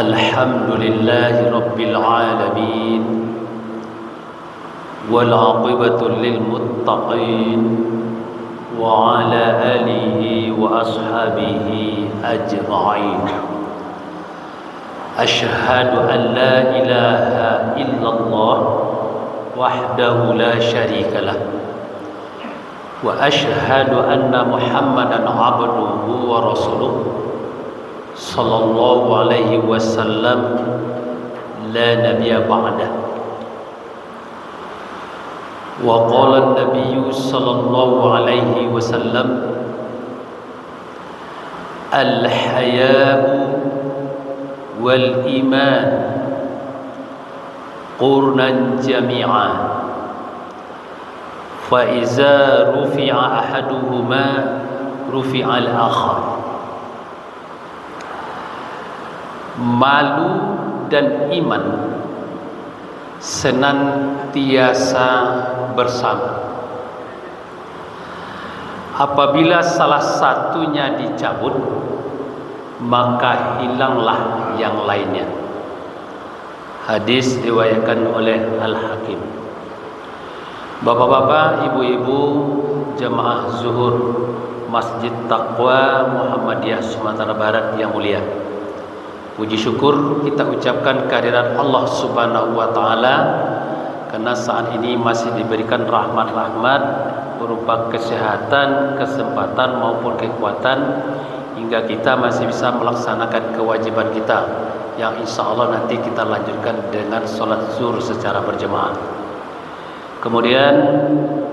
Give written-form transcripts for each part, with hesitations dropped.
Alhamdulillahi Rabbil Alamin, wal aqibatu lil muttaqin, wa ala alihi wa ashabihi ajma'in. Ashhadu an la ilaha illallah wahdahu la syarika lah, wa ashhadu anna Muhammadan abduhu wa rasuluh sallallahu alaihi wasallam la nabiyya ba'dah. Wa qala an-nabiy sallallahu alaihi wasallam al-haya'u wal iman qurnan jami'a fa iza rufi'a ahaduhuma rufi'a al-akhar. Malu dan iman senantiasa bersama. Apabila salah satunya dicabut, maka hilanglah yang lainnya. Hadis diriwayatkan oleh Al-Hakim. Bapak-bapak, ibu-ibu, jemaah zuhur Masjid Taqwa Muhammadiyah Sumatera Barat yang mulia, puji syukur kita ucapkan kehadirat Allah Subhanahu wa taala karena saat ini masih diberikan rahmat-rahmat berupa kesehatan, kesempatan maupun kekuatan hingga kita masih bisa melaksanakan kewajiban kita yang insya Allah nanti kita lanjutkan dengan sholat zuhur secara berjemaah. Kemudian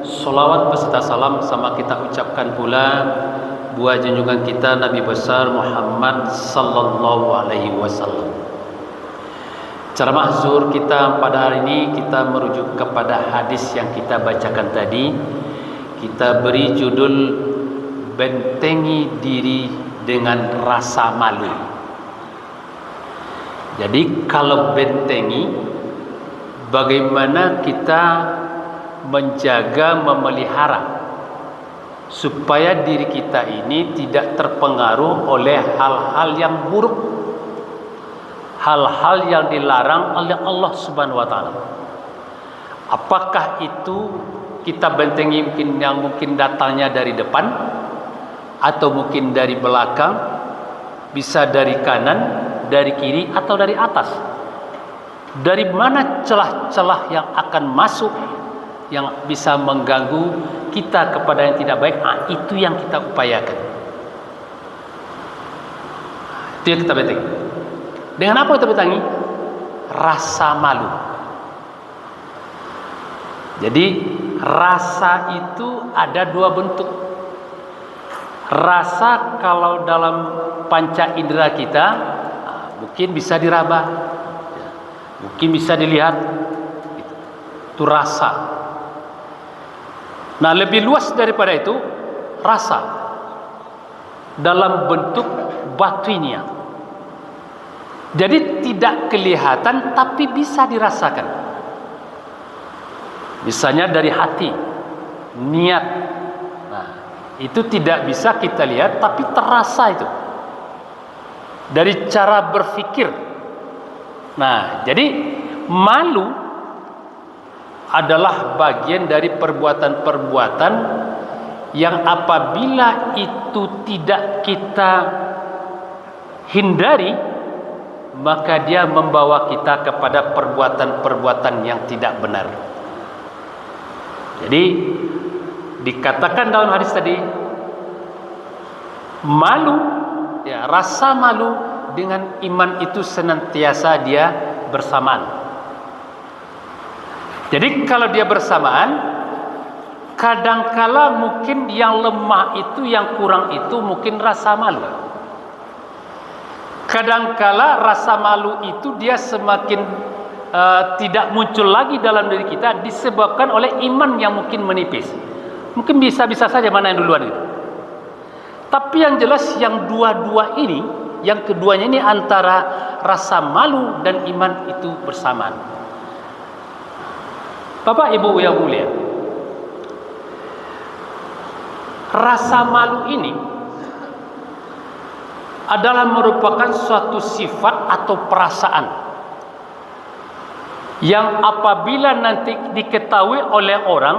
sholawat beserta salam sama kita ucapkan pula buat junjungan kita Nabi besar Muhammad sallallahu alaihi wasallam. Ceramah zuhur kita pada hari ini kita merujuk kepada hadis yang kita bacakan tadi. Kita beri judul bentengi diri dengan rasa malu. Jadi kalau bentengi, bagaimana kita menjaga, memelihara supaya diri kita ini tidak terpengaruh oleh hal-hal yang buruk, hal-hal yang dilarang oleh Allah Subhanahu wa taala. Apakah itu kita bentengi mungkin datangnya dari depan atau mungkin dari belakang, bisa dari kanan, dari kiri atau dari atas. Dari mana celah-celah yang akan masuk yang bisa mengganggu kita kepada yang tidak baik, itu yang kita upayakan. Itu yang kita bentengi. Dengan apa kita bentengi? Rasa malu. Jadi rasa itu ada dua bentuk. Rasa kalau dalam panca indera kita mungkin bisa diraba, mungkin bisa dilihat. Itu rasa. Nah, lebih luas daripada itu rasa dalam bentuk batinnya. Jadi tidak kelihatan tapi bisa dirasakan. Misalnya dari hati, niat. Nah, itu tidak bisa kita lihat tapi terasa itu. Dari cara berpikir. Nah, jadi malu adalah bagian dari perbuatan-perbuatan yang apabila itu tidak kita hindari, maka dia membawa kita kepada perbuatan-perbuatan yang tidak benar. Jadi dikatakan dalam hadis tadi, malu, ya, rasa malu dengan iman itu senantiasa dia bersamaan. Jadi kalau dia bersamaan, kadangkala mungkin yang lemah itu, yang kurang itu mungkin rasa malu. Kadangkala rasa malu itu dia semakin tidak muncul lagi dalam diri kita disebabkan oleh iman yang mungkin menipis. Mungkin bisa-bisa saja mana yang duluan itu. Tapi yang jelas yang dua-dua ini, yang keduanya ini antara rasa malu dan iman itu bersamaan. Bapak Ibu yang mulia, rasa malu ini adalah merupakan suatu sifat atau perasaan yang apabila nanti diketahui oleh orang,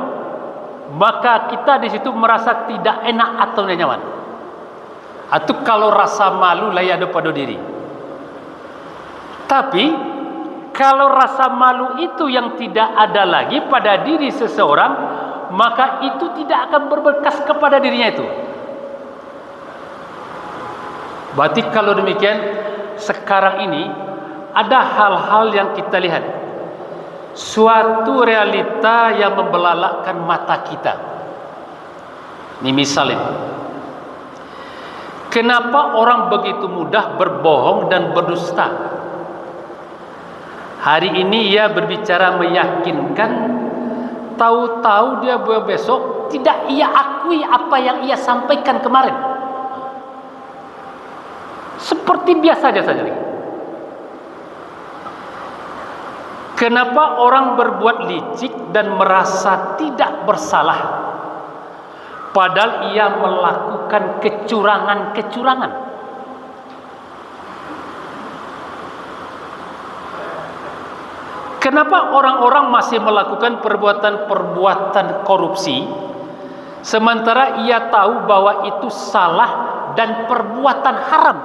maka kita di situ merasa tidak enak atau tidak nyaman. Atau kalau rasa malu lah ada pada diri. Tapi kalau rasa malu itu yang tidak ada lagi pada diri seseorang, maka itu tidak akan berbekas kepada dirinya itu. Berarti kalau demikian, sekarang ini ada hal-hal yang kita lihat, suatu realita yang membelalakkan mata kita. Ini misalnya, kenapa orang begitu mudah berbohong dan berdusta? Hari ini ia berbicara meyakinkan, tahu-tahu dia besok tidak ia akui apa yang ia sampaikan kemarin. Seperti biasa saja. Kenapa orang berbuat licik dan merasa tidak bersalah, padahal ia melakukan kecurangan-kecurangan? Kenapa orang-orang masih melakukan perbuatan-perbuatan korupsi, sementara ia tahu bahwa itu salah dan perbuatan haram?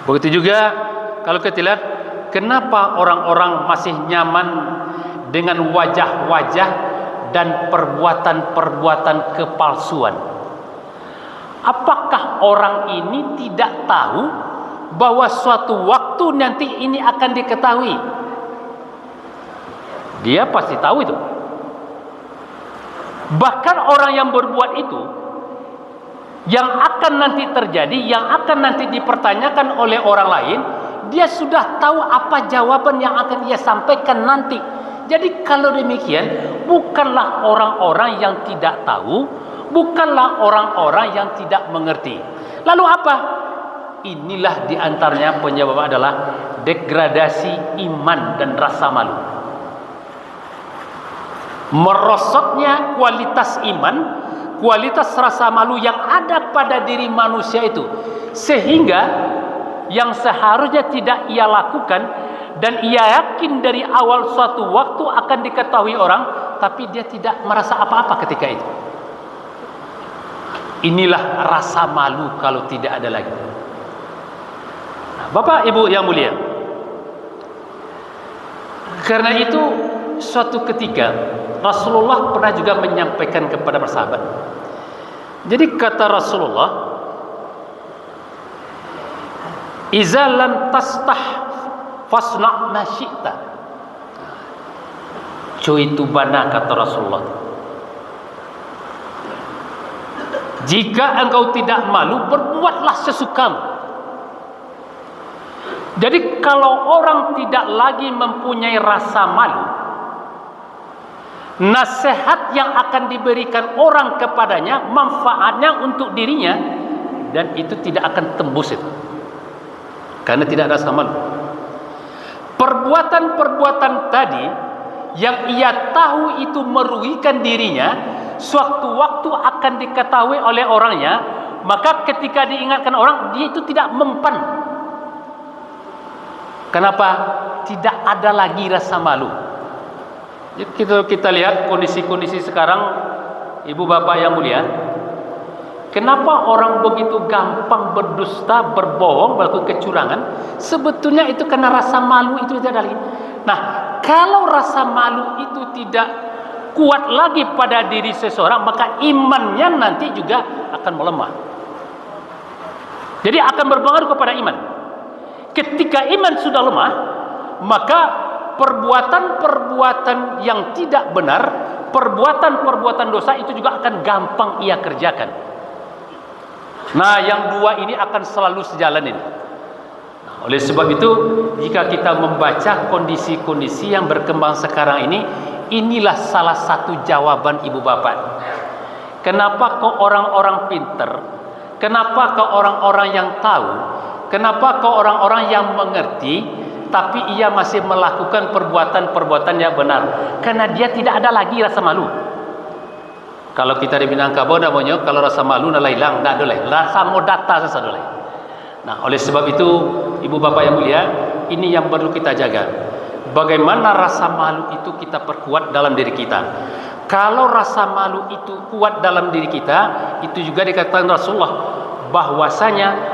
Begitu juga kalau kita lihat, kenapa orang-orang masih nyaman dengan wajah-wajah dan perbuatan-perbuatan kepalsuan? Apakah orang ini tidak tahu bahwa suatu waktu nanti ini akan diketahui? Dia pasti tahu itu. Bahkan orang yang berbuat itu, yang akan nanti terjadi, yang akan nanti dipertanyakan oleh orang lain, dia sudah tahu apa jawaban yang akan ia sampaikan nanti. Jadi kalau demikian, bukanlah orang-orang yang tidak tahu, bukanlah orang-orang yang tidak mengerti. Lalu apa? Inilah diantaranya penyebab adalah degradasi iman dan rasa malu. Merosotnya kualitas iman, kualitas rasa malu yang ada pada diri manusia itu, sehingga yang seharusnya tidak ia lakukan dan ia yakin dari awal suatu waktu akan diketahui orang, tapi dia tidak merasa apa-apa ketika itu. Inilah rasa malu kalau tidak ada lagi. Bapak Ibu yang mulia, karena itu suatu ketika Rasulullah pernah juga menyampaikan kepada para sahabat. Jadi kata Rasulullah, "Iza lam tastah fasna' ma syi'ta." Cuitu bana, kata Rasulullah. Jika engkau tidak malu, berbuatlah sesukamu. Jadi kalau orang tidak lagi mempunyai rasa malu, nasihat yang akan diberikan orang kepadanya, manfaatnya untuk dirinya, dan itu tidak akan tembus itu, karena tidak ada rasa malu. Perbuatan-perbuatan tadi yang ia tahu itu merugikan dirinya, suatu waktu akan diketahui oleh orangnya, maka ketika diingatkan orang, dia itu tidak mempan. Kenapa? Tidak ada lagi rasa malu. Jadi kita lihat kondisi-kondisi sekarang, ibu bapak yang mulia, kenapa orang begitu gampang berdusta, berbohong, melakukan kecurangan? Sebetulnya itu karena rasa malu itu tidak ada lagi. Nah, kalau rasa malu itu tidak kuat lagi pada diri seseorang, maka imannya nanti juga akan melemah. Jadi akan berpengaruh kepada iman. Ketika iman sudah lemah, maka perbuatan-perbuatan yang tidak benar, perbuatan-perbuatan dosa itu juga akan gampang ia kerjakan. Nah, yang dua ini akan selalu sejalan ini. Nah, oleh sebab itu, jika kita membaca kondisi-kondisi yang berkembang sekarang ini, inilah salah satu jawaban ibu bapak. Kenapa kok orang-orang pinter? Kenapa kok orang-orang yang tahu? Kenapa kau orang-orang yang mengerti tapi ia masih melakukan perbuatan-perbuatan yang benar? Karena dia tidak ada lagi rasa malu. Kalau kita di Minangkabau namanya, kalau rasa malu nala hilang, ndak boleh. Rasa mau data sesadoleh. Nah, oleh sebab itu, ibu bapak yang mulia, ini yang perlu kita jaga. Bagaimana rasa malu itu kita perkuat dalam diri kita. Kalau rasa malu itu kuat dalam diri kita, itu juga dikatakan Rasulullah bahwasanya